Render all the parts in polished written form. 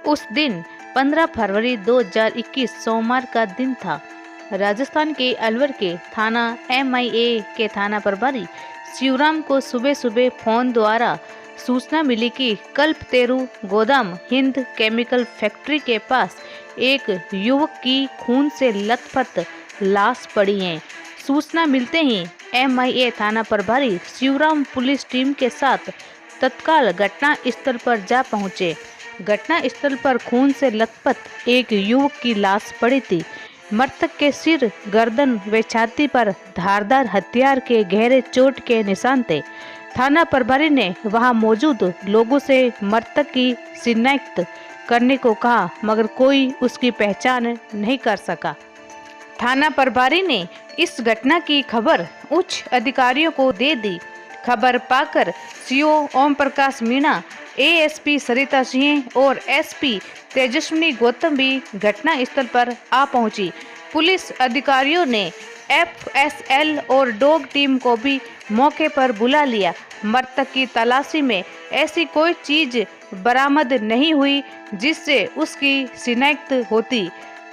उस दिन 15 फरवरी 2021 सोमवार का दिन था। राजस्थान के अलवर के थाना MIA के थाना प्रभारी शिवराम को सुबह सुबह फोन द्वारा सूचना मिली कि कल्पतेरु गोदाम हिंद केमिकल फैक्ट्री के पास एक युवक की खून से लथपथ लाश पड़ी है। सूचना मिलते ही MIA थाना प्रभारी शिवराम पुलिस टीम के साथ तत्काल घटना स्थल पर जा पहुंचे। घटना स्थल पर खून से लथपथ एक युवक की लाश पड़ी थी। मृतक के सिर, गर्दन व छाती पर धारदार हथियार के गहरे चोट के निशान थे। थाना प्रभारी ने वहां मौजूद लोगों से मृतक की शिनाख्त करने को कहा, मगर कोई उसकी पहचान नहीं कर सका। थाना प्रभारी ने इस घटना की खबर उच्च अधिकारियों को दे दी। खबर पाकर CO ओम प्रकाश मीणा, ASP सरिता सिंह और SP तेजस्विनी गौतम भी घटना स्थल पर आ पहुंची। पुलिस अधिकारियों ने FSL और डॉग टीम को भी मौके पर बुला लिया। मृतक की तलाशी में ऐसी कोई चीज बरामद नहीं हुई जिससे उसकी शिनाख्त होती।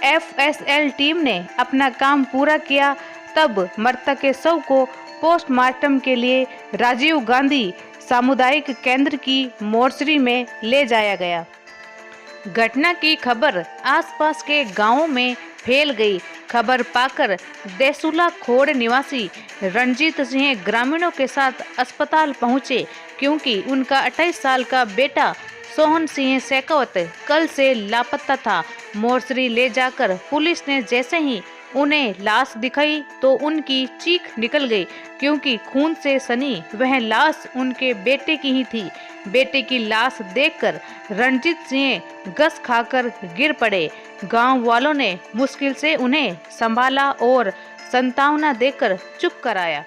FSL टीम ने अपना काम पूरा किया। तब मृतक के शव को पोस्टमार्टम के लिए राजीव गांधी सामुदायिक केंद्र की मोर्चरी में ले जाया गया। घटना की खबर आसपास के गांवों में फैल गई। खबर पाकर देसुला खोड़ निवासी रणजीत सिंह ग्रामीणों के साथ अस्पताल पहुंचे, क्योंकि उनका 28 साल का बेटा सोहन सिंह शेखावत कल से लापता था। मोर्चरी ले जाकर पुलिस ने जैसे ही उन्हें लाश दिखाई तो उनकी चीख निकल गई, क्योंकि खून से सनी वह लाश उनके बेटे की ही थी। बेटे की लाश देखकर रणजीत सिंह गस खाकर गिर पड़े। गांव वालों ने मुश्किल से उन्हें संभाला और सांत्वना देकर चुप कराया।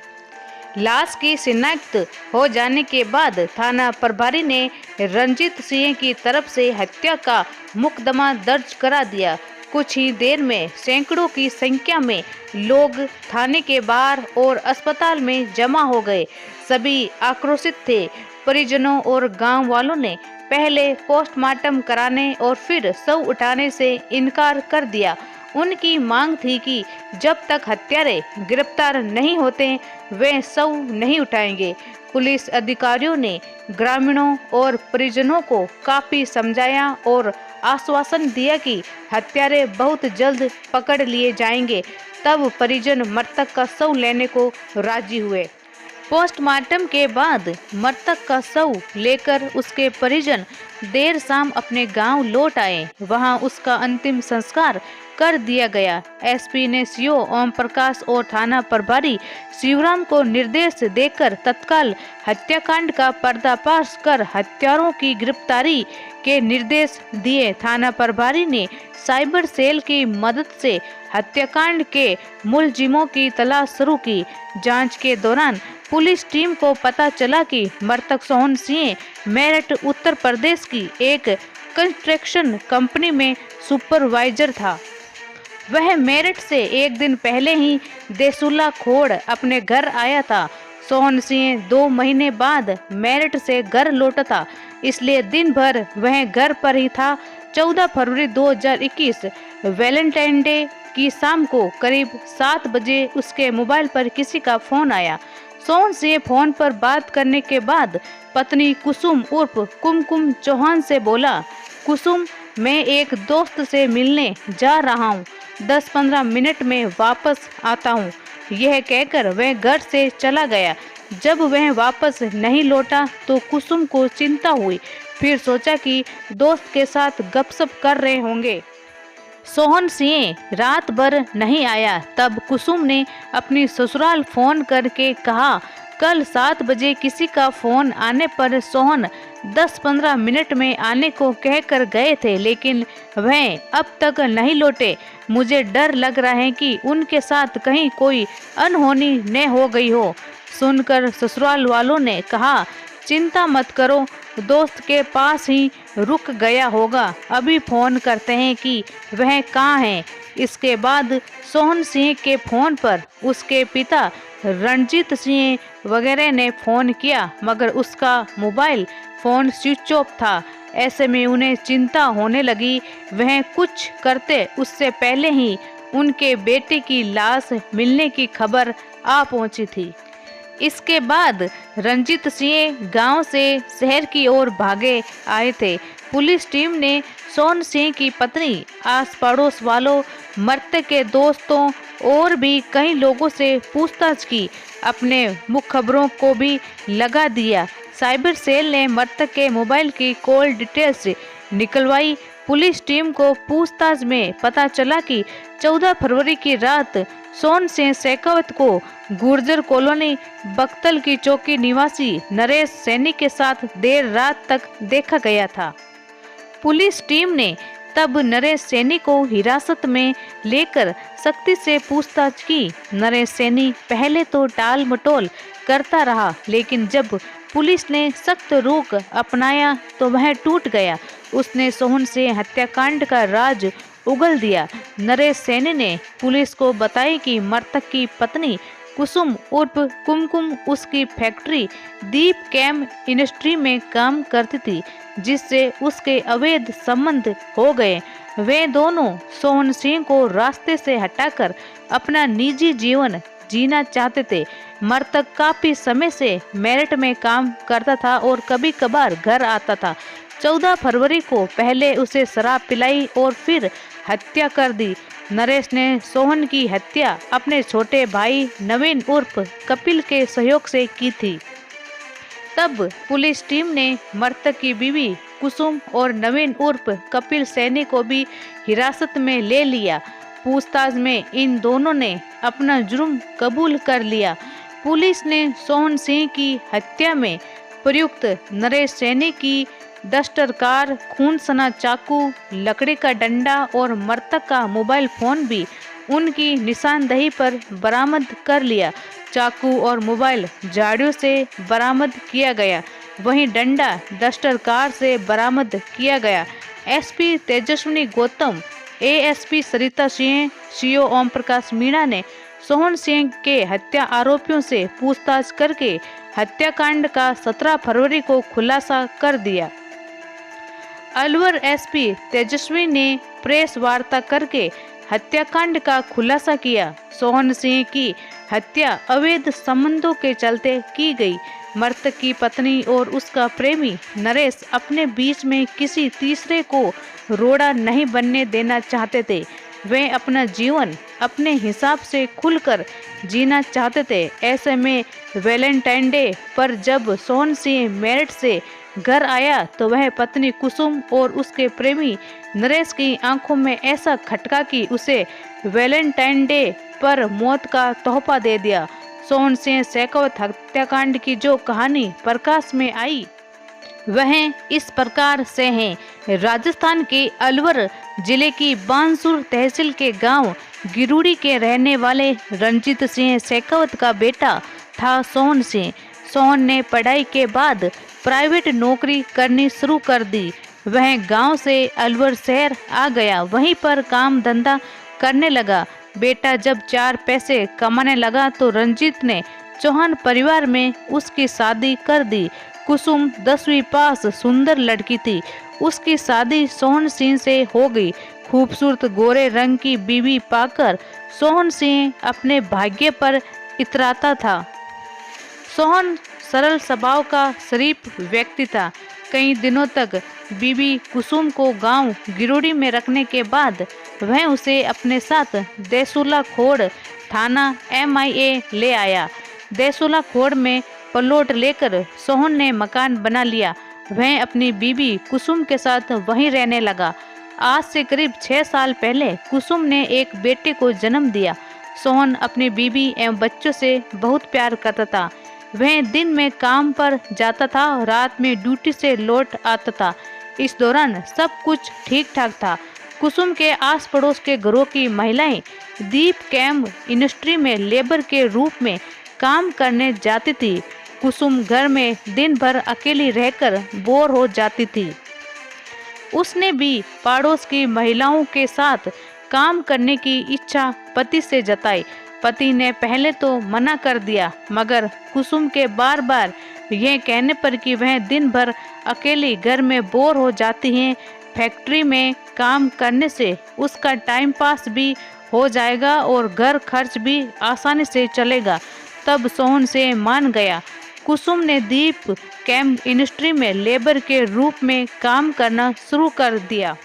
लाश की शिनाख्त हो जाने के बाद थाना प्रभारी ने रणजीत सिंह की तरफ से हत्या का मुकदमा दर्ज करा दिया। कुछ ही देर में सैकड़ों की संख्या में लोग थाने के बाहर और अस्पताल में जमा हो गए। सभी आक्रोशित थे। परिजनों और गांव वालों ने पहले पोस्टमार्टम कराने और फिर शव उठाने से इनकार कर दिया। उनकी मांग थी कि जब तक हत्यारे गिरफ्तार नहीं होते वे शव नहीं उठाएंगे। पुलिस अधिकारियों ने ग्रामीणों और परिजनों को काफी समझाया और आश्वासन दिया कि हत्यारे बहुत जल्द पकड़ लिए जाएंगे। तब परिजन मृतक का शव लेने को राजी हुए। पोस्टमार्टम के बाद मृतक का शव लेकर उसके परिजन देर शाम अपने गांव लौट आए। वहां उसका अंतिम संस्कार कर दिया गया। SP ने CO ओम प्रकाश और थाना प्रभारी शिवराम को निर्देश देकर तत्काल हत्याकांड का पर्दाफाश कर हत्यारों की गिरफ्तारी के निर्देश दिए। थाना प्रभारी ने साइबर सेल की मदद से हत्याकांड के मुलजिमों की तलाश शुरू की। जांच के दौरान पुलिस टीम को पता चला कि मृतक सोहन सिंह मेरठ उत्तर प्रदेश की एक कंस्ट्रक्शन कंपनी में सुपरवाइजर था। वह मेरठ से एक दिन पहले ही देसुला खोड़ अपने घर आया था। सोहन सिंह 2 महीने बाद मेरठ से घर लौटा था, इसलिए दिन भर वह घर पर ही था। 14 फरवरी 2021 वैलेंटाइन डे की शाम को करीब 7 बजे उसके मोबाइल पर किसी का फोन आया। सोहन सिंह फोन पर बात करने के बाद पत्नी कुसुम उर्फ कुमकुम चौहान से बोला, कुसुम, मैं एक दोस्त से मिलने जा रहा हूँ, 10-15 मिनट में वापस आता हूँ। यह कहकर वह घर से चला गया। जब वह वापस नहीं लौटा तो कुसुम को चिंता हुई। फिर सोचा कि दोस्त के साथ गपशप कर रहे होंगे। सोहन सिंह रात भर नहीं आया। तब कुसुम ने अपनी ससुराल फोन करके कहा, कल 7 बजे किसी का फोन आने पर सोहन 10-15 मिनट में आने को कहकर गए थे, लेकिन वह अब तक नहीं लौटे। मुझे डर लग रहा है कि उनके साथ कहीं कोई अनहोनी न हो गई हो। सुनकर ससुराल वालों ने कहा, चिंता मत करो, दोस्त के पास ही रुक गया होगा, अभी फोन करते हैं कि वह कहाँ है। इसके बाद सोहन सिंह के फोन पर उसके पिता रणजीत सिंह वगैरह ने फोन किया, मगर उसका मोबाइल फोन स्विच ऑफ था। ऐसे में उन्हें चिंता होने लगी। वह कुछ करते उससे पहले ही उनके बेटे की लाश मिलने की खबर आ पहुंची थी। इसके बाद रंजीत सिंह गांव से शहर की ओर भागे आए थे। पुलिस टीम ने सोहन सिंह की पत्नी, आस पड़ोस वालों, मृतक के दोस्तों और भी कई लोगों से पूछताछ की। अपने मुखबरों को भी लगा दिया। साइबर सेल ने मृतक के मोबाइल की कॉल डिटेल्स निकलवाई। पुलिस टीम को पूछताछ में पता चला कि 14 फरवरी की रात सोहन सिंह शेखावत को गुर्जर कॉलोनी बख्तल की चौकी निवासी नरेश सैनी के साथ देर रात तक देखा गया था। पुलिस टीम ने तब नरेश सैनी को हिरासत में लेकर सख्ती से पूछताछ की। नरेश सैनी पहले तो टाल मटोल करता रहा, लेकिन जब पुलिस ने सख्त रुख अपनाया तो वह टूट गया। उसने सोहन सिंह हत्याकांड का राज उगल दिया। नरेश सैनी ने पुलिस को बताया कि मृतक की पत्नी कुसुम उर्फ कुमकुम उसकी फैक्ट्री दीप कैम इंडस्ट्री में काम करती थी, जिससे उसके अवैध संबंध हो गए। वे दोनों सोहन सिंह को रास्ते से हटाकर अपना निजी जीवन जीना चाहते थे। मृतक काफी समय से मेरठ में काम करता था और कभी कभार घर आता था। 14 फरवरी को पहले उसे शराब पिलाई और फिर हत्या कर दी। नरेश ने सोहन की हत्या अपने छोटे भाई नवीन उर्फ कपिल के सहयोग से की थी। तब पुलिस टीम ने मृतक की बीवी कुसुम और नवीन उर्फ कपिल सैनी को भी हिरासत में ले लिया। पूछताछ में इन दोनों ने अपना जुर्म कबूल कर लिया। पुलिस ने सोहन सिंह की हत्या में प्रयुक्त नरेश सैनी की डस्टर कार, खून सना चाकू, लकड़ी का डंडा और मृतक का मोबाइल फोन भी उनकी निशानदेही पर बरामद कर लिया। चाकू और मोबाइल झाड़ियों से बरामद किया गया, वहीं डंडा डस्टर कार से बरामद किया गया। एसपी तेजस्विनी गौतम, एएसपी सरिता सिंह, सीओ ओम प्रकाश मीणा ने सोहन सिंह के हत्या आरोपियों से पूछताछ करके हत्याकांड का 17 फरवरी को खुलासा कर दिया। अलवर एसपी तेजस्वी ने प्रेस वार्ता करके हत्याकांड का खुलासा किया। सोहन सिंह की हत्या अवैध संबंधों के चलते की गई। मृतक की पत्नी और उसका प्रेमी नरेश अपने बीच में किसी तीसरे को रोड़ा नहीं बनने देना चाहते थे। वे अपना जीवन अपने हिसाब से खुलकर जीना चाहते थे। ऐसे में वैलेंटाइन डे पर जब सोहन सिंह मेरठ से घर आया तो वह पत्नी कुसुम और उसके प्रेमी नरेश की आंखों में ऐसा खटका कि उसे वैलेंटाइन डे पर मौत का तोहफा दे दिया। सोहन सिंह शेखावत हत्याकांड की जो कहानी प्रकाश में आई वह इस प्रकार से है। राजस्थान के अलवर जिले की बानसूर तहसील के गांव गिरुड़ी के रहने वाले रंजीत सिंह शेखावत का बेटा था सोहन सिंह। सोहन ने पढ़ाई के बाद प्राइवेट नौकरी करनी शुरू कर दी। वह गांव से अलवर शहर आ गया, वहीं पर काम धंधा करने लगा। बेटा जब 4 पैसे कमाने लगा तो रंजीत ने चौहान परिवार में उसकी शादी कर दी। कुसुम 10वीं पास सुंदर लड़की थी। उसकी शादी सोहन सिंह से हो गई। खूबसूरत गोरे रंग की बीवी पाकर सोहन सिंह अपने भाग्य पर इतराता था। सोहन सरल स्वभाव का शरीफ व्यक्ति था। कई दिनों तक बीबी कुसुम को गांव गिरोड़ी में रखने के बाद वह उसे अपने साथ देसुला खोड़ थाना MIA ले आया। देसुला खोड़ में प्लॉट लेकर सोहन ने मकान बना लिया। वह अपनी बीबी कुसुम के साथ वहीं रहने लगा। आज से करीब 6 साल पहले कुसुम ने एक बेटे को जन्म दिया। सोहन अपनी बीबी एवं बच्चों से बहुत प्यार करता था। वह दिन में काम पर जाता था, रात में ड्यूटी से लौट आता था। इस दौरान सब कुछ ठीक ठाक था। कुसुम के आस पड़ोस के घरों की महिलाएं दीप कैम इंडस्ट्री में लेबर के रूप में काम करने जाती थी। कुसुम घर में दिन भर अकेली रहकर बोर हो जाती थी। उसने भी पड़ोस की महिलाओं के साथ काम करने की इच्छा पति से जताई। पति ने पहले तो मना कर दिया, मगर कुसुम के बार बार यह कहने पर कि वह दिन भर अकेली घर में बोर हो जाती हैं। फैक्ट्री में काम करने से उसका टाइम पास भी हो जाएगा और घर खर्च भी आसानी से चलेगा। तब सोहन सिंह मान गया। कुसुम ने दीप केम इंडस्ट्री में लेबर के रूप में काम करना शुरू कर दिया।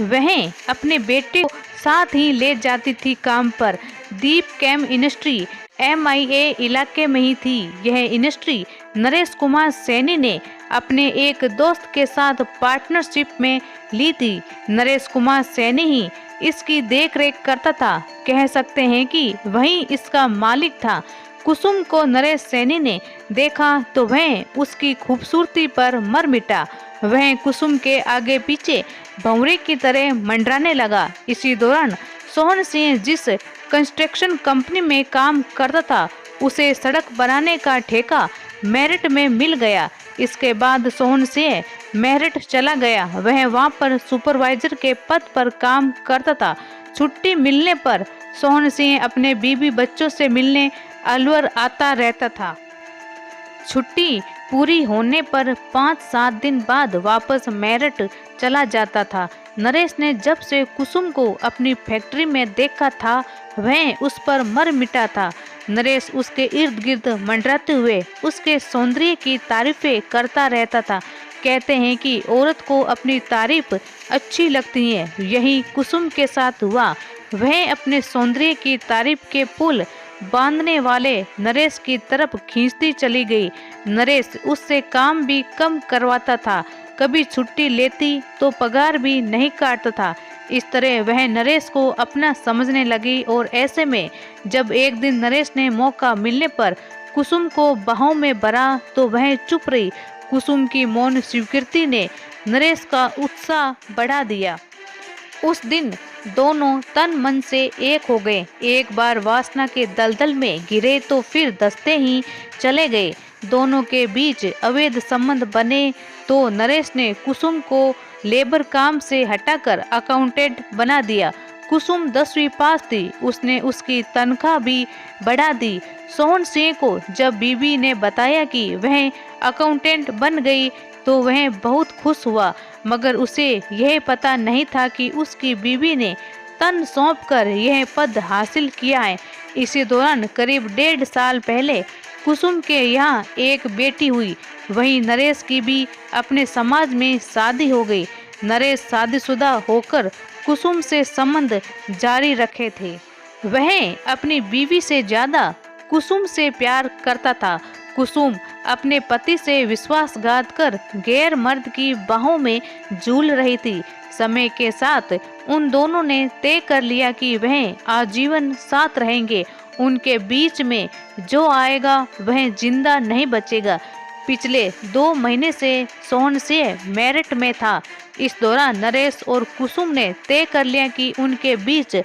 वह अपने बेटे को साथ ही ले जाती थी काम पर। दीप केम इंडस्ट्री MIA इलाके में ही थी। यह इंडस्ट्री नरेश कुमार सैनी ने अपने एक दोस्त के साथ पार्टनरशिप में ली थी। नरेश कुमार सैनी ही इसकी देखरेख करता था। कह सकते हैं कि वही इसका मालिक था। कुसुम को नरेश सैनी ने देखा तो वह उसकी खूबसूरती पर मर मिटा। वह कुसुम के आगे पीछे भंवरे की तरह मंडराने लगा। इसी दौरान सोहन सिंह जिस कंस्ट्रक्शन कंपनी में काम करता था उसे सड़क बनाने का ठेका मेरठ में मिल गया। इसके बाद सोहन सिंह मेरठ चला गया। वह वहां पर सुपरवाइजर के पद पर काम करता था। छुट्टी मिलने पर सोहन सिंह अपने बीवी बच्चों से मिलने अलवर आता रहता था। छुट्टी पूरी होने पर 5-7 दिन बाद वापस मेरठ चला जाता था। नरेश ने जब से कुसुम को अपनी फैक्ट्री में देखा था वह उस पर मर मिटा था। नरेश उसके इर्द गिर्द मंडराते हुए उसके सौंदर्य की तारीफें करता रहता था। कहते हैं कि औरत को अपनी तारीफ अच्छी लगती है। यही कुसुम के साथ हुआ। वह अपने सौंदर्य की तारीफ के पुल बांधने वाले नरेश की तरफ खींचती चली गई। नरेश उससे काम भी कम करवाता था। कभी छुट्टी लेती तो पगार भी नहीं काटता था। इस तरह वह नरेश को अपना समझने लगी और ऐसे में जब एक दिन नरेश ने मौका मिलने पर कुसुम को बाहों में भरा तो वह चुप रही। कुसुम की मौन स्वीकृति ने नरेश का उत्साह बढ़ा दिया। उस दिन दोनों तन मन से एक हो गए। एक बार वासना के दलदल में गिरे तो फिर दसते ही चले गए। दोनों के बीच अवैध संबंध बने तो नरेश ने कुसुम को लेबर काम से हटाकर अकाउंटेंट बना दिया। कुसुम 10वीं पास थी। उसने उसकी तनख्वाह भी बढ़ा दी। सोहन सिंह को जब बीवी ने बताया कि वह अकाउंटेंट बन गई तो वह बहुत खुश हुआ, मगर उसे यह पता नहीं था कि उसकी बीवी ने तन सौंपकर यह पद हासिल किया है। इसी दौरान करीब 1.5 साल पहले कुसुम के यहाँ एक बेटी हुई। वहीं नरेश की भी अपने समाज में शादी हो गई। नरेश शादीशुदा होकर कुसुम से संबंध जारी रखे थे। वह अपनी बीवी से ज्यादा कुसुम से प्यार करता था। कुसुम अपने पति से विश्वासघात कर गैर मर्द की बाहों में झूल रही थी। समय के साथ उन दोनों ने तय कर लिया कि वह आजीवन साथ रहेंगे। उनके बीच में जो आएगा वह जिंदा नहीं बचेगा। पिछले 2 महीने से सोहन सिंह मेरठ में था। इस दौरान नरेश और कुसुम ने तय कर लिया कि उनके बीच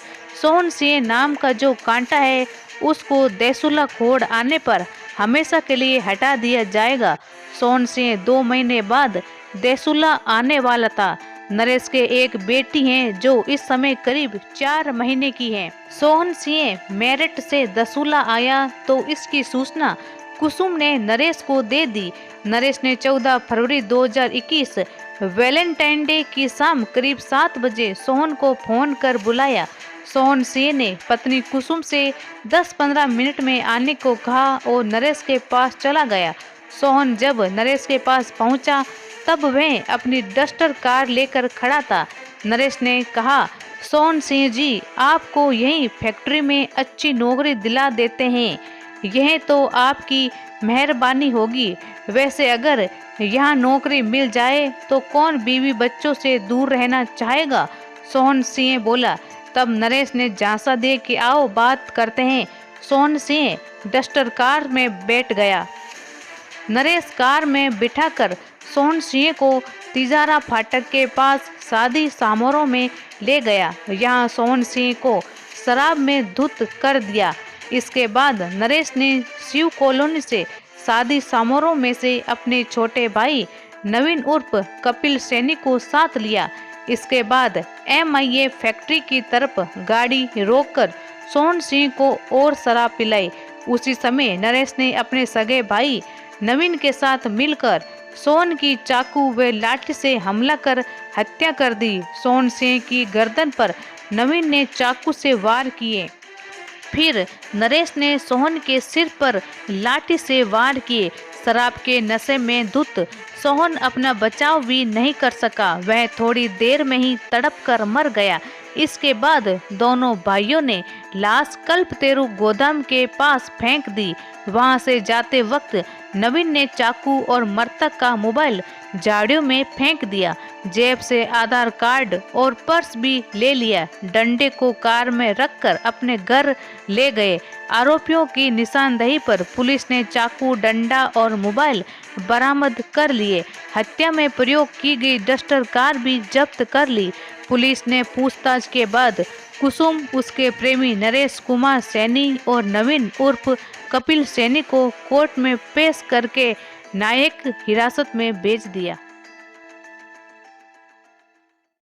सोहन सिंह नाम का जो कांटा है उसको देसुला खोड़ आने पर हमेशा के लिए हटा दिया जाएगा। सोहन सिंह 2 महीने बाद देसुला आने वाला था। नरेश के एक बेटी हैं जो इस समय करीब 4 महीने की है। सोहन सिंह मेरठ से दसूला आया तो इसकी सूचना कुसुम ने नरेश को दे दी। नरेश ने 14 फरवरी 2021 वैलेंटाइन डे की शाम करीब 7 बजे सोहन को फोन कर बुलाया। सोहन सिंह ने पत्नी कुसुम से 10-15 मिनट में आने को कहा और नरेश के पास चला गया। सोहन जब नरेश के पास पहुंचा तब वह अपनी डस्टर कार लेकर खड़ा था। नरेश ने कहा, सोहन सिंह जी, आपको यही फैक्ट्री में अच्छी नौकरी दिला देते हैं। यह तो आपकी मेहरबानी होगी। वैसे अगर यहाँ नौकरी मिल जाए तो कौन बीवी बच्चों से दूर रहना चाहेगा? सोहन सिंह बोला। तब नरेश ने झांसा दे कि आओ बात करते हैं। सोहन सिंह डस्टर कार में बैठ गया। नरेश कार में बिठाकर सोहन सिंह को तिजारा फाटक के पास शादी समारोह में ले गया। यहाँ सोहन सिंह को शराब में धुत कर दिया। इसके बाद नरेश ने शिव कॉलोनी से शादी समारोह में से अपने छोटे भाई नवीन उर्फ कपिल सैनी को साथ लिया। इसके बाद MIA फैक्ट्री की तरफ गाड़ी रोककर सोहन सिंह को और शराब पिलाई। उसी समय नरेश ने अपने सगे भाई नवीन के साथ मिलकर सोहन की चाकू व लाठी से हमला कर हत्या कर दी। सोहन सिंह की गर्दन पर नवीन ने चाकू से वार किए। फिर नरेश ने सोहन के सिर पर लाठी से वार किए। शराब के नशे में धुत सोहन अपना बचाव भी नहीं कर सका। वह थोड़ी देर में ही तड़प कर मर गया। इसके बाद दोनों भाइयों ने लाश कल्पतेरु गोदाम के पास फेंक दी। वहां से जाते वक्त नवीन ने चाकू और मृतक का मोबाइल झाड़ियों में फेंक दिया। जेब से आधार कार्ड और पर्स भी ले लिया। डंडे को कार में रखकर अपने घर ले गए। आरोपियों की निशानदेही पर पुलिस ने चाकू, डंडा और मोबाइल बरामद कर लिए। हत्या में प्रयोग की गई डस्टर कार भी जब्त कर ली। पुलिस ने पूछताछ के बाद कुसुम, उसके प्रेमी नरेश कुमार सैनी और नवीन उर्फ कपिल सैनी को कोर्ट में पेश करके न्यायिक हिरासत में भेज दिया।